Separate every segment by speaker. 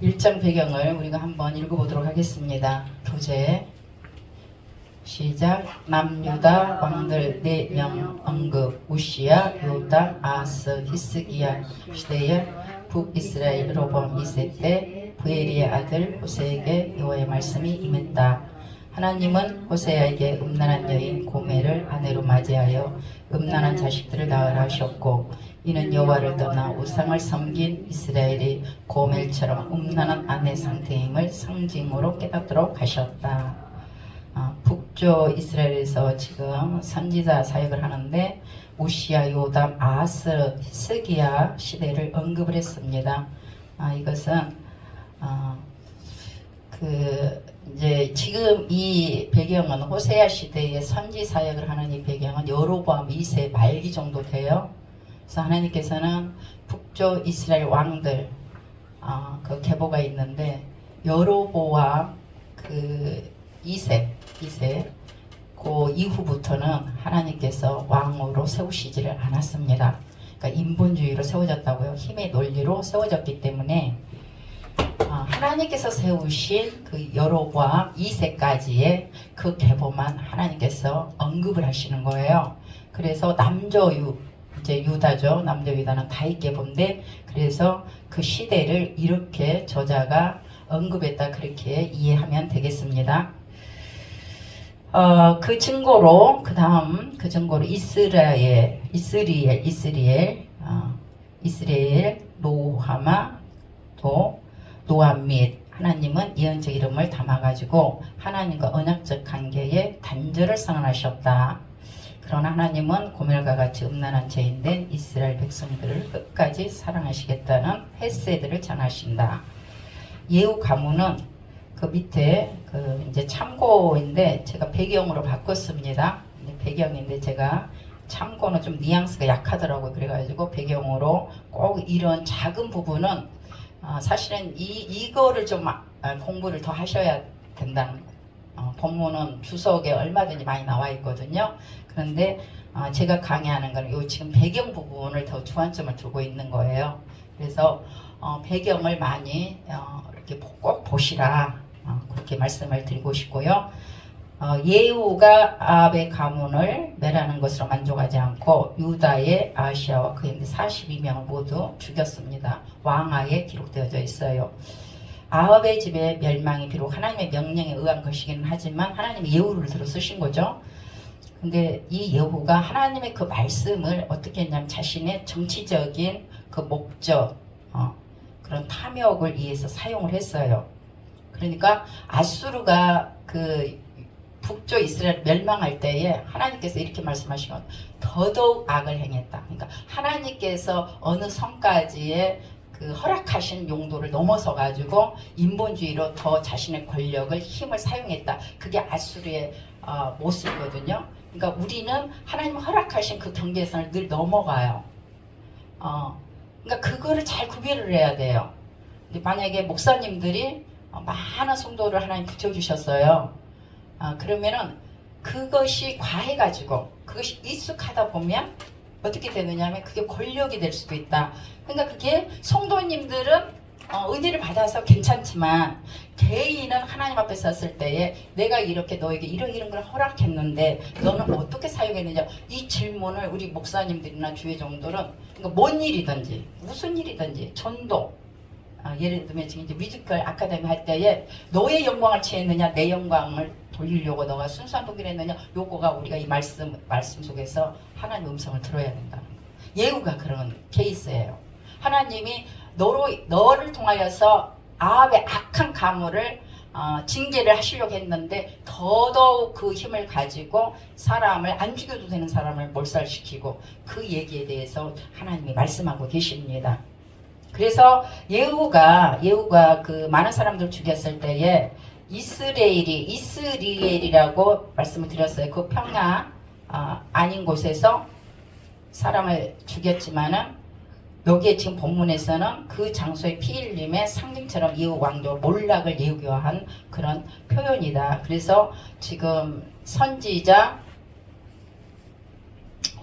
Speaker 1: 일장 배경을 우리가 한번 읽어보도록 하겠습니다. 교재 시작. 남유다 왕들 4명 언급. 우시야, 요담, 아하스, 히스기야 시대에 북이스라엘 로보암 2세 때 부엘리의 아들 호세에게 여호와의 말씀이 임했다. 하나님은 호세아에게 음란한 여인 고멜을 아내로 맞이하여 음란한 자식들을 낳으라 하셨고, 이는 여호와를 떠나 우상을 섬긴 이스라엘이 고멜처럼 음란한 아내 상태임을 상징으로 깨닫도록 하셨다. 북쪽 이스라엘에서 지금 선지자 사역을 하는데 우시야, 요담, 아하스, 히스기야 시대를 언급을 했습니다. 이것은 이제 지금 이 배경은 호세아 시대의 선지 사역을 하는 이 배경은 여로보암 2세 말기 정도 돼요. 그래서 하나님께서는 북쪽 이스라엘 왕들 그 계보가 있는데 여로보암 그 2세 그 이후부터는 하나님께서 왕으로 세우시지를 않았습니다. 그러니까 인본주의로 세워졌다고요. 힘의 논리로 세워졌기 때문에 하나님께서 세우신 그 여로보암 2세까지의 그 계보만 하나님께서 언급을 하시는 거예요. 그래서 남조유, 이제 유다죠. 남조유다는 다윗 계보인데, 그래서 그 시대를 이렇게 저자가 언급했다, 그렇게 이해하면 되겠습니다. 그 증거로 이스라엘, 노하마, 노암 및 하나님은 예언적 이름을 담아가지고 하나님과 언약적 관계에 단절을 선언하셨다. 그러나 하나님은 고멜과 같이 음란한 죄인된 이스라엘 백성들을 끝까지 사랑하시겠다는 헤세드를 전하신다. 예후 가문은 그 밑에 이제 참고인데 제가 배경으로 바꿨습니다. 배경인데 제가 참고는 좀 뉘앙스가 약하더라고요. 그래가지고 배경으로 꼭 이런 작은 부분은 사실은 이거를 좀 공부를 더 하셔야 된다는 본문은 주석에 얼마든지 많이 나와 있거든요. 그런데 제가 강의하는 거는 요 지금 배경 부분을 더 주안점을 두고 있는 거예요. 그래서 배경을 많이 이렇게 꼭 보시라, 그렇게 말씀을 드리고 싶고요. 예후가 아합의 가문을 멸하는 것으로 만족하지 않고 유다의 아시아와 그의 42명을 모두 죽였습니다. 왕하에 기록되어져 있어요. 아합의 집의 멸망이 비록 하나님의 명령에 의한 것이기는 하지만 하나님이 예후를 들어 쓰신 거죠. 근데 이 예후가 하나님의 그 말씀을 어떻게 했냐면 자신의 정치적인 그 목적, 그런 탐욕을 위해서 사용을 했어요. 그러니까 아수르가 그 북쪽 이스라엘 멸망할 때에 하나님께서 이렇게 말씀하시면 더더욱 악을 행했다. 그러니까 하나님께서 어느 선까지의 그 허락하신 용도를 넘어서 가지고 인본주의로 더 자신의 권력을, 힘을 사용했다. 그게 아수르의 모습이거든요. 그러니까 우리는 하나님 허락하신 그 경계선을 늘 넘어가요. 그러니까 그거를 잘 구별을 해야 돼요. 만약에 목사님들이 많은 성도를 하나님 붙여주셨어요. 그러면은 그것이 과해가지고 그것이 익숙하다 보면 어떻게 되느냐 하면 그게 권력이 될 수도 있다. 그러니까 그게 성도님들은 은혜를 받아서 괜찮지만 개인은 하나님 앞에 섰을 때에 내가 이렇게 너에게 이런 걸 허락했는데 너는 어떻게 사용했느냐, 이 질문을 우리 목사님들이나 주의 종들은, 그러니까 뭔 일이든지 무슨 일이든지 전도, 예를 들면 지금 이제 뮤지컬 아카데미 할 때에 너의 영광을 취했느냐, 내 영광을 돌리려고 너가 순수한 동기를 했느냐, 요거가 우리가 이 말씀 속에서 하나님의 음성을 들어야 된다는 거예요. 예후가 그런 케이스예요. 하나님이 너를 통하여서 아합의 악한 가문을 징계를 하시려고 했는데 더더욱 그 힘을 가지고 사람을, 안 죽여도 되는 사람을 몰살시키고, 그 얘기에 대해서 하나님이 말씀하고 계십니다. 그래서 예후가 그 많은 사람들 죽였을 때에 이스리엘이라고 말씀을 드렸어요. 그 평야 아닌 곳에서 사람을 죽였지만은 여기에 지금 본문에서는 그 장소의 피 흘림의 상징처럼 예후 왕조 몰락을 예고한 그런 표현이다. 그래서 지금 선지자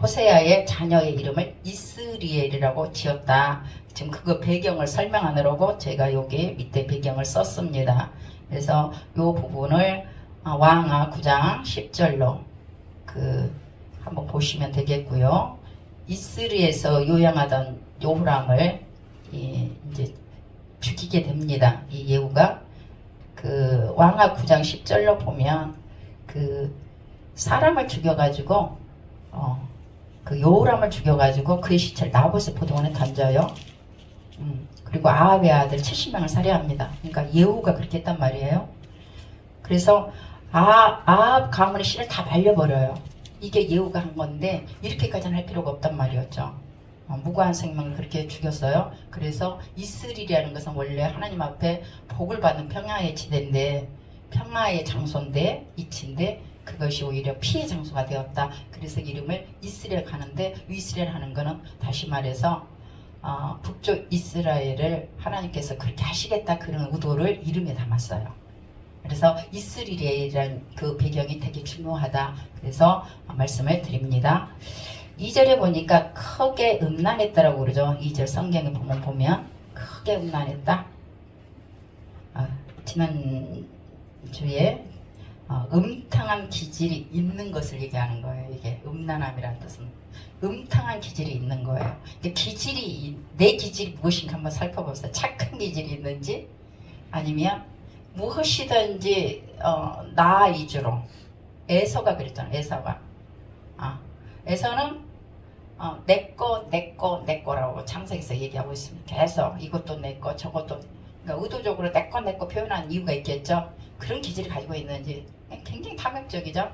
Speaker 1: 호세아의 자녀의 이름을 이스리엘이라고 지었다. 지금 그거 배경을 설명하느라고 제가 여기 밑에 배경을 썼습니다. 그래서 요 부분을 왕하 9장 10절로 한번 보시면 되겠고요. 이스리에서 요양하던 요후람을 이제 죽이게 됩니다. 이 예후가 왕하 9장 10절로 보면 사람을 죽여가지고 요후람을 죽여가지고 그의 시체를 나봇의 포도원에 던져요. 그리고 아합의 아들 70명을 살해합니다. 그러니까 예후가 그렇게 했단 말이에요. 그래서 아합 가문의 씨를 다 말려버려요. 이게 예후가 한 건데 이렇게까지는 할 필요가 없단 말이었죠. 무고한 생명을 그렇게 죽였어요. 그래서 이스라엘이라는 것은 원래 하나님 앞에 복을 받는 평화의 지대인데, 평화의 장소인데, 이치인데 그것이 오히려 피해 장소가 되었다. 그래서 이름을 이스라엘 하는데, 이스라엘 하는 거는 다시 말해서 북쪽 이스라엘을 하나님께서 그렇게 하시겠다, 그런 의도를 이름에 담았어요. 그래서 이스라엘이라는 그 배경이 되게 중요하다. 그래서 말씀을 드립니다. 2절에 보니까 크게 음란했다라고 그러죠. 2절 성경에 보면 크게 음란했다. 지난 주에 음탕한 기질이 있는 것을 얘기하는 거예요. 이게 음란함이라는 뜻은 음탕한 기질이 있는 거예요. 내 기질이 무엇인가 한번 살펴보세요. 착한 기질이 있는지, 아니면 무엇이든지 나 위주로. 에서가 그랬잖아. 에서는 내거라고 창세기에서 얘기하고 있습니다. 계속 이것도 내거, 저것도. 그러니까 의도적으로 내거 표현하는 이유가 있겠죠. 그런 기질을 가지고 있는지 굉장히 탐욕적이죠.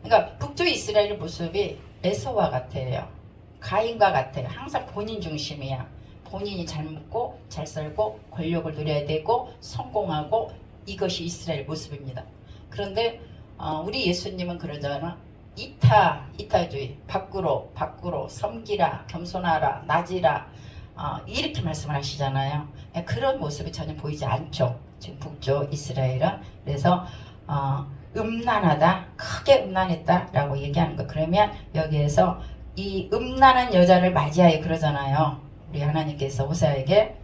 Speaker 1: 그러니까 북쪽 이스라엘의 모습이 에서와 같아요. 가인과 같아요. 항상 본인 중심이야. 본인이 잘 먹고 잘 살고 권력을 누려야 되고 성공하고, 이것이 이스라엘 모습입니다. 그런데 우리 예수님은 그러잖아. 이타주의, 밖으로 섬기라, 겸손하라, 낮이라, 이렇게 말씀을 하시잖아요. 그런 모습이 전혀 보이지 않죠. 지금 북쪽 이스라엘은. 그래서 음란하다, 크게 음란했다라고 얘기하는 거. 그러면 여기에서 이 음란한 여자를 맞이하여 그러잖아요. 우리 하나님께서 호세아에게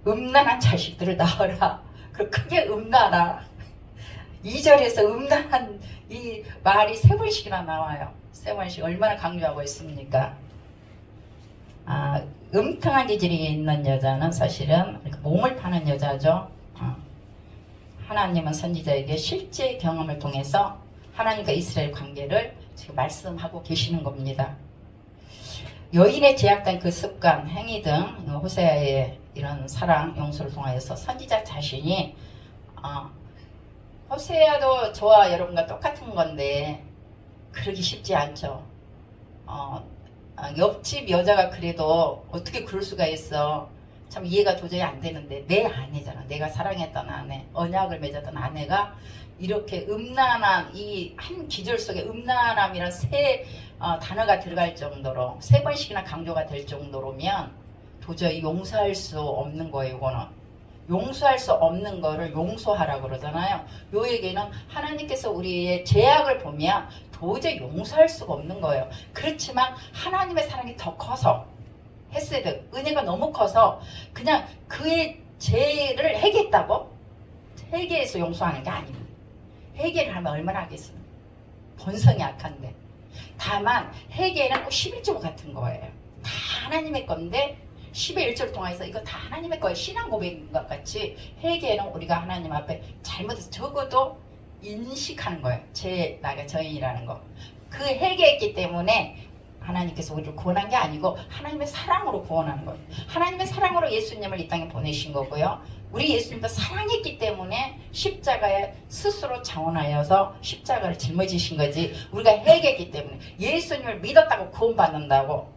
Speaker 1: 음란한 자식들을 낳아라. 크게 음란하라. 2절에서 음란한 이 말이 3번씩이나 나와요. 3번씩 얼마나 강조하고 있습니까? 음탕한 기질이 있는 여자는 사실은 몸을 파는 여자죠. 하나님은 선지자에게 실제 경험을 통해서 하나님과 이스라엘 관계를 지금 말씀하고 계시는 겁니다. 여인의 제약된 그 습관, 행위 등 호세아의 이런 사랑, 용서를 통하여서 선지자 자신이 호세아도 저와 여러분과 똑같은 건데 그러기 쉽지 않죠. 옆집 여자가 그래도 어떻게 그럴 수가 있어. 참 이해가 도저히 안 되는데, 내 아내잖아. 내가 사랑했던 아내, 언약을 맺었던 아내가 이렇게 음란한, 이 한 기절 속에 음란함이란 단어가 들어갈 정도로 3번씩이나 강조가 될 정도로면 도저히 용서할 수 없는 거예요. 이거는 용서할 수 없는 거를 용서하라고 그러잖아요. 요 얘기는 하나님께서 우리의 죄악을 보면 도저히 용서할 수가 없는 거예요. 그렇지만 하나님의 사랑이 더 커서, 헤세드, 은혜가 너무 커서 그냥 그의 죄를 해결했다고 회개해서 용서하는 게 아닙니다. 회개를 하면 얼마나 하겠습니까? 본성이 약한데. 다만 회개는 꼭 11조 같은 거예요. 다 하나님의 건데 10의 1조를 통해서 이거 다 하나님의 거예요. 신앙 고백인 것 같이 회개는 우리가 하나님 앞에 잘못해서 적어도 인식하는 거예요. 나가 저인이라는 거. 그 회개했기 때문에 하나님께서 우리를 구원한 게 아니고 하나님의 사랑으로 구원하는 거예요. 하나님의 사랑으로 예수님을 이 땅에 보내신 거고요. 우리 예수님도 사랑했기 때문에 십자가에 스스로 자원하여서 십자가를 짊어지신 거지, 우리가 회개했기 때문에. 예수님을 믿었다고 구원받는다고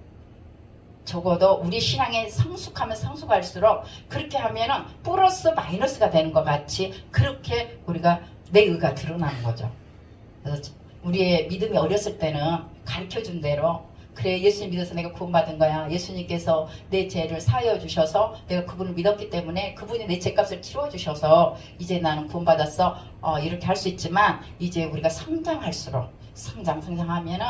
Speaker 1: 적어도 우리 신앙에 성숙하면 성숙할수록 그렇게 하면은 플러스 마이너스가 되는 것 같이 그렇게 우리가 내 의가 드러나는 거죠. 그래서 우리의 믿음이 어렸을 때는 가르쳐준 대로, 그래 예수님 믿어서 내가 구원받은 거야. 예수님께서 내 죄를 사하여 주셔서 내가 그분을 믿었기 때문에 그분이 내 죄값을 치러주셔서 이제 나는 구원받았어. 이렇게 할 수 있지만 이제 우리가 성장할수록 성장하면은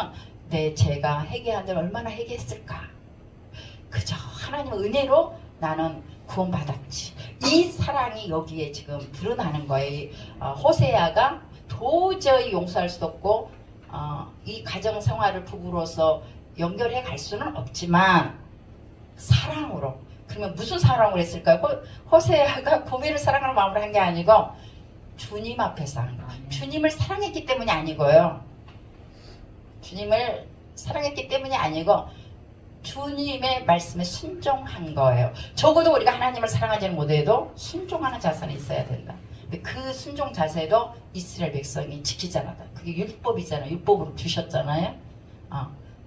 Speaker 1: 내 죄가 회개한 데 얼마나 회개했을까. 그저 하나님의 은혜로 나는 구원받았지. 이 사랑이 여기에 지금 드러나는 거예요. 호세아가 도저히 용서할 수 없고 이 가정생활을 부부로서 연결해 갈 수는 없지만 사랑으로. 그러면 무슨 사랑을 했을까요? 호세아가 고멜을 사랑하는 마음으로 한 게 아니고 주님 앞에서 한 거. 주님을 사랑했기 때문이 아니고요. 주님을 사랑했기 때문이 아니고 주님의 말씀에 순종한 거예요. 적어도 우리가 하나님을 사랑하지는 못해도 순종하는 자세는 있어야 된다. 그 순종 자세도 이스라엘 백성이 지키지 않았다. 그게 율법이잖아요. 율법으로 주셨잖아요.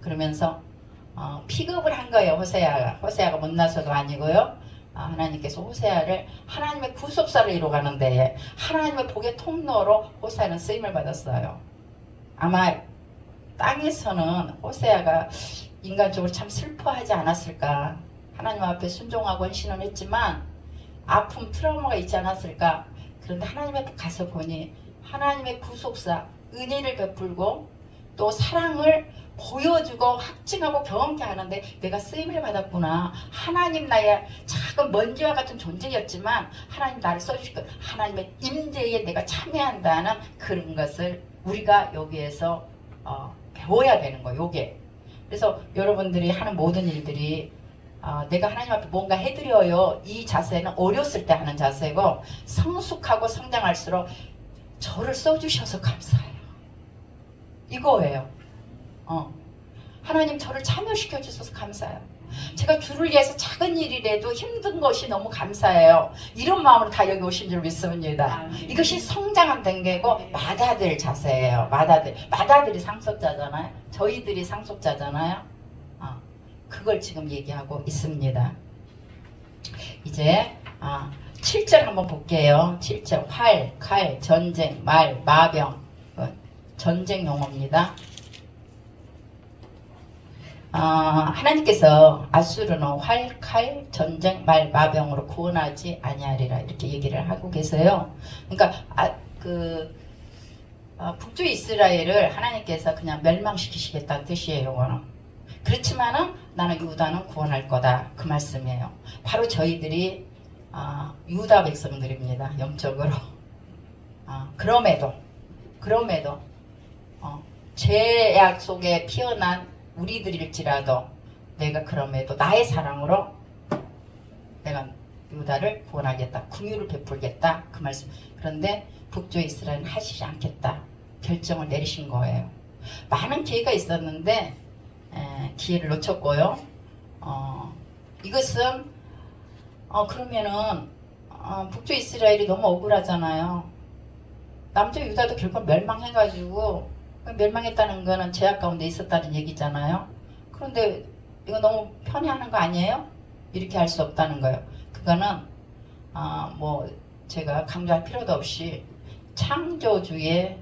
Speaker 1: 그러면서 픽업을 한 거예요. 호세아가 못나서도 아니고요. 하나님께서 호세아를 하나님의 구속사를 이루어가는데 하나님의 복의 통로로 호세아는 쓰임을 받았어요. 아마 땅에서는 호세아가 인간적으로 참 슬퍼하지 않았을까. 하나님 앞에 순종하고 헌신을 했지만 아픔, 트라우마가 있지 않았을까. 그런데 하나님 앞에 가서 보니 하나님의 구속사, 은혜를 베풀고 또 사랑을 보여주고 확증하고 경험케 하는데 내가 쓰임을 받았구나. 하나님 나의 작은 먼지와 같은 존재였지만 하나님 나를 써주시고 하나님의 임재에 내가 참여한다는 그런 것을 우리가 여기에서 배워야 되는 거예요. 요게. 그래서 여러분들이 하는 모든 일들이 내가 하나님 앞에 뭔가 해드려요. 이 자세는 어렸을 때 하는 자세고 성숙하고 성장할수록 저를 써주셔서 감사해요. 이거예요. 하나님 저를 참여시켜 주셔서 감사해요. 제가 주를 위해서 작은 일이라도 힘든 것이 너무 감사해요. 이런 마음으로 다 여기 오신 줄 믿습니다. 이것이 성장한 단계고 맏아들 자세예요. 맏아들이 상속자잖아요. 저희들이 상속자잖아요. 그걸 지금 얘기하고 있습니다. 이제 7절 한번 볼게요. 7절 활, 칼, 전쟁, 말, 마병. 전쟁 용어입니다. 하나님께서 아수르는 활, 칼, 전쟁, 말, 마병으로 구원하지 아니하리라 이렇게 얘기를 하고 계세요. 그러니까 북쪽 이스라엘을 하나님께서 그냥 멸망시키시겠다는 뜻이에요. 이거는. 그렇지만은 나는 유다는 구원할 거다 그 말씀이에요. 바로 저희들이 유다 백성들입니다. 영적으로. 그럼에도 죄악 속에 피어난 우리들일지라도 내가 그럼에도 나의 사랑으로 내가 유다를 구원하겠다. 긍휼을 베풀겠다. 그 말씀. 그런데 북쪽 이스라엘은 하시지 않겠다. 결정을 내리신 거예요. 많은 기회가 있었는데 기회를 놓쳤고요. 이것은 그러면은 북쪽 이스라엘이 너무 억울하잖아요. 남쪽 유다도 결국 멸망해가지고 멸망했다는 거는 죄악 가운데 있었다는 얘기잖아요. 그런데 이거 너무 편애하는 거 아니에요? 이렇게 할 수 없다는 거예요. 그거는 뭐 제가 강조할 필요도 없이 창조주의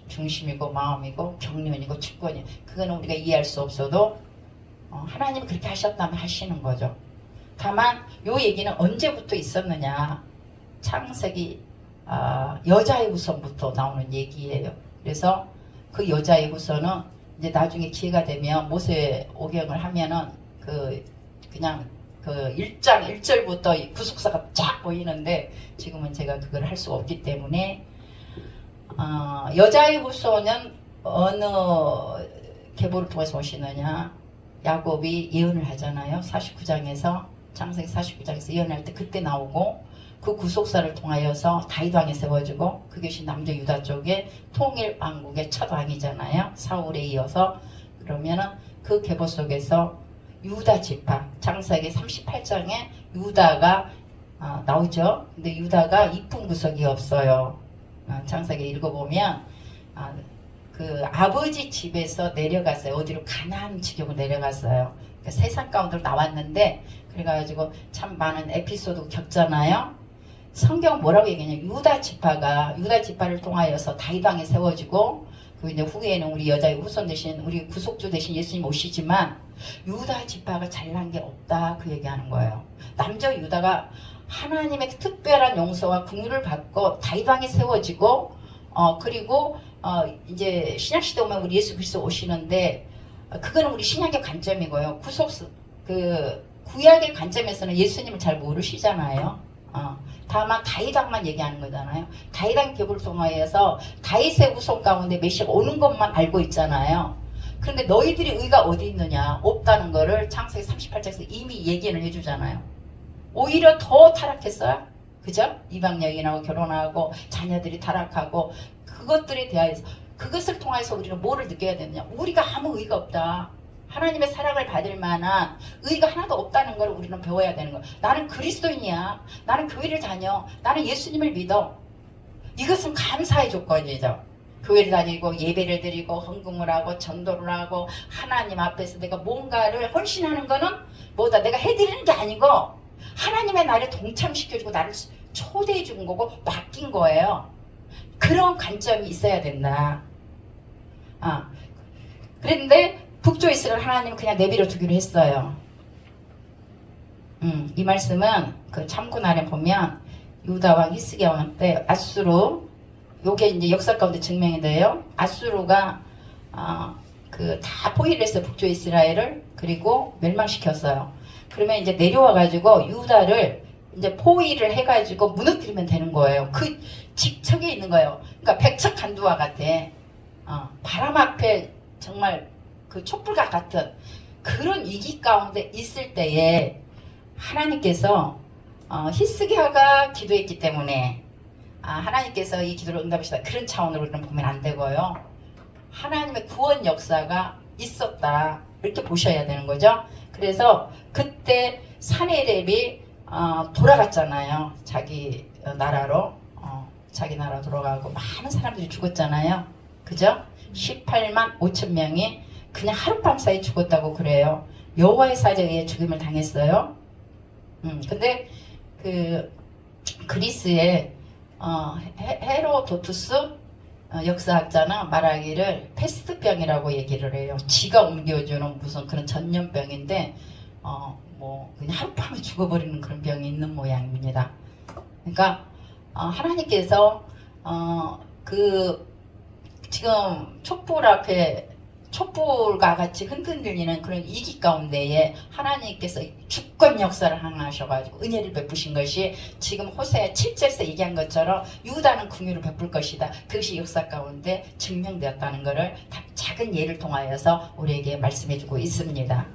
Speaker 1: 중심이고 마음이고 경륜이고 주권이 그거는 우리가 이해할 수 없어도 하나님이 그렇게 하셨다면 하시는 거죠. 다만 요 얘기는 언제부터 있었느냐. 창세기 여자의 후손부터 나오는 얘기예요. 그래서 그 여자의 후손은 이제 나중에 기회가 되면 모세 오경을 하면은 그냥 그 1장 1절부터 구속사가 쫙 보이는데 지금은 제가 그걸 할 수가 없기 때문에 여자의 후손은 어느 계보를 통해서 오시느냐. 야곱이 예언을 하잖아요. 49장에서 창세기 49장에서 예언할 때 그때 나오고 그 구속사를 통하여서 다윗 왕이 세워지고 그것이 남쪽 유다 쪽에 통일 왕국의 첫 왕이잖아요. 사울에 이어서. 그러면은 그 계보 속에서 유다 지파 창세기 38장에 유다가 나오죠. 근데 유다가 이쁜 구석이 없어요. 창세기 읽어보면 그 아버지 집에서 내려갔어요. 어디로 가나안 지경으로 내려갔어요. 그러니까 세상 가운데로 나왔는데 그래가지고 참 많은 에피소드 겪잖아요. 성경 뭐라고 얘기하냐. 유다 지파를 통하여서 다윗 왕이 세워지고 그 이제 후에는 우리 여자의 후손 대신 우리 구속주 대신 예수님 오시지만 유다 지파가 잘난 게 없다 그 얘기하는 거예요. 남쪽 유다가 하나님의 특별한 용서와 긍휼을 받고 다윗 왕이 세워지고 그리고 이제 신약시대 오면 우리 예수 그리스도 오시는데 그거는 우리 신약의 관점이고요. 그 구약의 관점에서는 예수님을 잘 모르시잖아요. 다만 다윗왕만 얘기하는 거잖아요. 다윗왕 계보를 통하여서 다윗의 후손 가운데 메시아가 오는 것만 알고 있잖아요. 그런데 너희들이 의가 어디 있느냐? 없다는 거를 창세기 38장에서 이미 얘기를 해주잖아요. 오히려 더 타락했어요. 그죠? 이방 여인하고 결혼하고 자녀들이 타락하고 그것들에 대하여서 그것을 통해서 우리는 뭐를 느껴야 되느냐? 우리가 아무 의가 없다. 하나님의 사랑을 받을 만한 의가 하나도 없다는 걸 우리는 배워야 되는 거야. 나는 그리스도인이야. 나는 교회를 다녀. 나는 예수님을 믿어. 이것은 감사의 조건이죠. 교회를 다니고 예배를 드리고 헌금을 하고 전도를 하고 하나님 앞에서 내가 뭔가를 헌신하는 거는 뭐다 내가 해드리는 게 아니고 하나님의 나를 동참시켜주고 나를 초대해 주는 거고 맡긴 거예요. 그런 관점이 있어야 된다. 그런데 북조 이스라엘 하나님은 그냥 내버려 두기로 했어요. 이 말씀은 그 참고날에 보면 유다 왕 히스기야 왕 때 아수르 요게 이제 역사 가운데 증명이 돼요. 아수르가 그 다 포위를 했어요. 북조 이스라엘을. 그리고 멸망시켰어요. 그러면 이제 내려와 가지고 유다를 이제 포위를 해 가지고 무너뜨리면 되는 거예요. 그 직척에 있는 거예요. 그러니까 백척간두와 같아. 바람 앞에 정말 그 촛불과 같은 그런 위기 가운데 있을 때에 하나님께서 히스기야가 기도했기 때문에 하나님께서 이 기도를 응답하시다 그런 차원으로 우리는 보면 안 되고요. 하나님의 구원 역사가 있었다 이렇게 보셔야 되는 거죠. 그래서 그때 사내립이 돌아갔잖아요. 자기 나라로 자기 나라 돌아가고 많은 사람들이 죽었잖아요. 그죠? 18만 5천 명이 그냥 하룻밤 사이 죽었다고 그래요. 여호와의 사자에 의해 죽임을 당했어요. 근데 그 그리스의 헤로도투스 역사학자나 말하기를 패스트병이라고 얘기를 해요. 지가 옮겨주는 무슨 그런 전염병인데 뭐 그냥 하룻밤에 죽어버리는 그런 병이 있는 모양입니다. 그러니까 하나님께서 그 지금 촛불 앞에 촛불과 같이 흔들리는 그런 위기 가운데에 하나님께서 주권 역사를 행하셔가지고 은혜를 베푸신 것이 지금 호세아 7절에서 얘기한 것처럼 유다는 긍휼을 베풀 것이다. 그것이 역사 가운데 증명되었다는 것을 작은 예를 통하여서 우리에게 말씀해주고 있습니다.